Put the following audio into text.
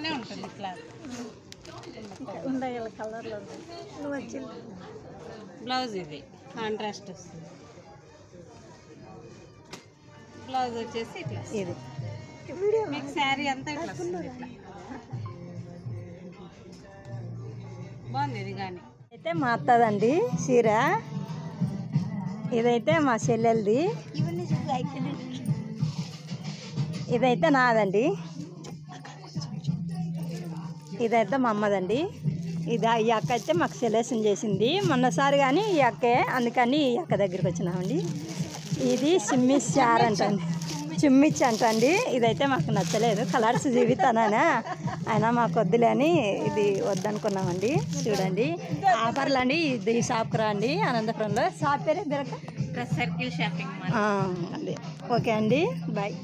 బాగానే ఉంటుంది క్లాత్. ఉండగల కలర్లో నువ్వు వచ్చి బ్లౌజ్ ఇది కాంట్రాస్ట్ వస్తుంది. బ్లౌజ్ వచ్చేసి ఇట్లా ఇది మీకు శారీ అంతా ఇట్లా వస్తుంది. ఇట్లా బాగుంది ఇది. కానీ అయితే మా అత్తదండి చీర, ఇదైతే మా చెల్లెలది, ఇదైతే నాదండి, ఇదైతే మా అమ్మదండి. ఇది ఈ అక్క అయితే మాకు సెలెక్షన్ చేసింది మొన్నసారి, కానీ ఈ అక్కే, అందుకని ఈ అక్క దగ్గరికి వచ్చినామండి. ఇది సిమ్మిస్ చార్ అంటండి, చిమ్మిచ్చి అంటండి. ఇదైతే మాకు నచ్చలేదు, కలర్స్ జీవితానా అయినా మాకు వద్దులే అని ఇది వద్దనుకున్నామండి. చూడండి ఆఫర్లు అండి. ఇది ఈ షాప్కి రండి, అనంతపురంలో. షాప్ పేరే బిరక డ్రెస్ సర్కిల్ షాపింగ్ అండి. ఓకే అండి, బాయ్.